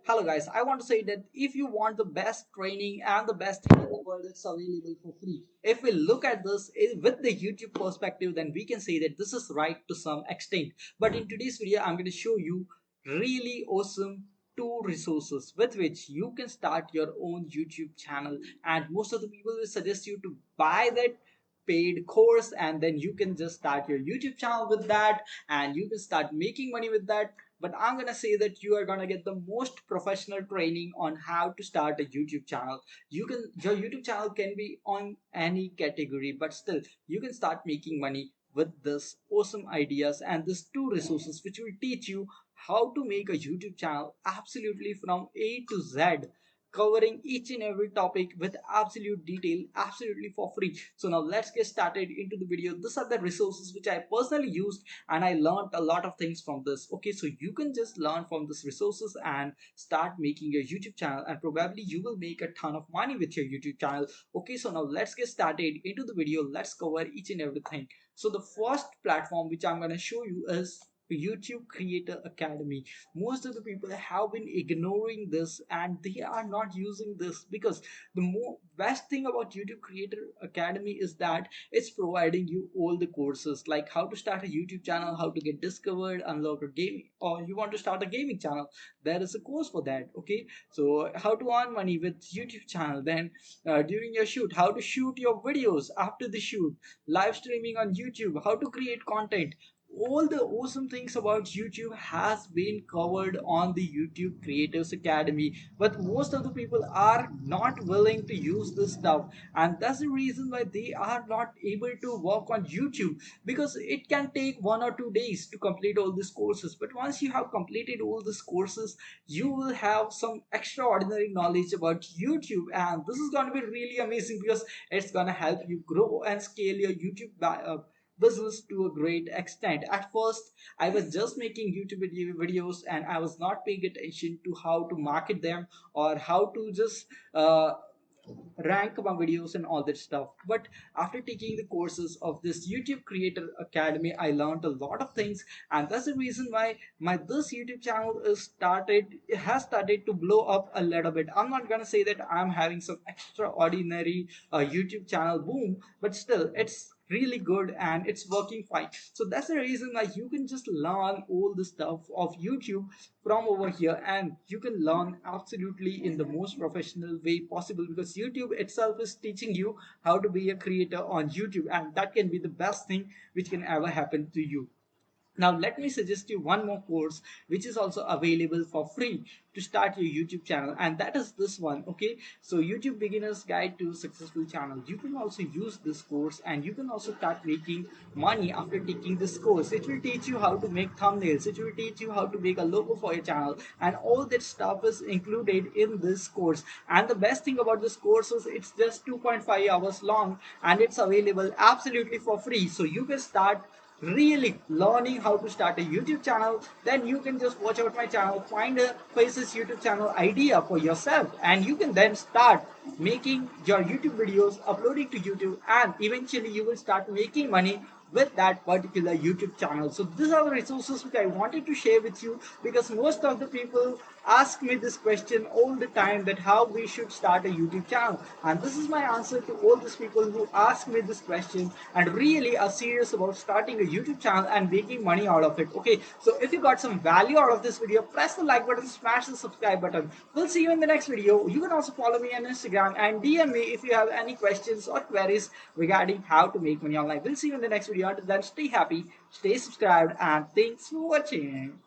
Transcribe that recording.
Hello guys, I want to say that if you want the best training and the best thing in the world, it's available for free. If we look at this with the YouTube perspective, then we can say that this is right to some extent. But in today's video, I'm going to show you really awesome two resources with which you can start your own YouTube channel. And most of the people will suggest you to buy that paid course, and then you can just start your YouTube channel with that, and you can start making money with that. But I'm gonna say that you are gonna get the most professional training on how to start a YouTube channel. Your YouTube channel can be on any category, but still you can start making money with this awesome ideas and these two resources which will teach you how to make a YouTube channel absolutely from A to Z, covering each and every topic with absolute detail, absolutely for free. So now let's get started into the video. These are the resources which I personally used, and I learned a lot of things from this. Okay, so you can just learn from these resources and start making your YouTube channel, and probably you will make a ton of money with your YouTube channel. Okay, so now let's get started into the video. Let's cover each and everything. So the first platform which I'm going to show you is YouTube Creator Academy. Most of the people have been ignoring this and they are not using this, because the more best thing about YouTube Creator Academy is that it's providing you all the courses like how to start a YouTube channel, how to get discovered, unlock a gaming, or you want to start a gaming channel, there is a course for that. Okay, so how to earn money with YouTube channel, then during your shoot, how to shoot your videos after the shoot, live streaming on YouTube, how to create content. All the awesome things about YouTube has been covered on the YouTube Creators Academy, but most of the people are not willing to use this stuff, and that's the reason why they are not able to work on YouTube, because it can take 1 or 2 days to complete all these courses. But once you have completed all these courses, you will have some extraordinary knowledge about YouTube, and this is going to be really amazing because it's going to help you grow and scale your business to a great extent. At first, I was just making YouTube videos and I was not paying attention to how to market them or how to just rank my videos and all that stuff. But after taking the courses of this YouTube Creator Academy, I learned a lot of things, and that's the reason why my this YouTube channel has started to blow up a little bit. I'm not gonna say that I'm having some extraordinary YouTube channel boom, but still it's really good and it's working fine. So that's the reason why you can just learn all the stuff of YouTube from over here, and you can learn absolutely in the most professional way possible, because YouTube itself is teaching you how to be a creator on YouTube, and that can be the best thing which can ever happen to you. Now, let me suggest you one more course which is also available for free to start your YouTube channel, and that is this one. Okay, so YouTube Beginner's Guide to Successful Channel. You can also use this course and you can also start making money after taking this course. It will teach you how to make thumbnails, it will teach you how to make a logo for your channel, and all that stuff is included in this course. And the best thing about this course is it's just 2.5 hours long and it's available absolutely for free. So you can start really learning how to start a YouTube channel. Then you can just watch out my channel, find a Faces YouTube channel idea for yourself, and you can then start making your YouTube videos, uploading to YouTube, and eventually you will start making money with that particular YouTube channel. So these are the resources which I wanted to share with you, because most of the people ask me this question all the time, that how we should start a YouTube channel, and this is my answer to all these people who ask me this question and really are serious about starting a YouTube channel and making money out of it. Okay, so if you got some value out of this video, press the like button, smash the subscribe button. We'll see you in the next video. You can also follow me on Instagram and DM me if you have any questions or queries regarding how to make money online. We'll see you in the next video. Until then, stay happy, stay subscribed, and thanks for watching.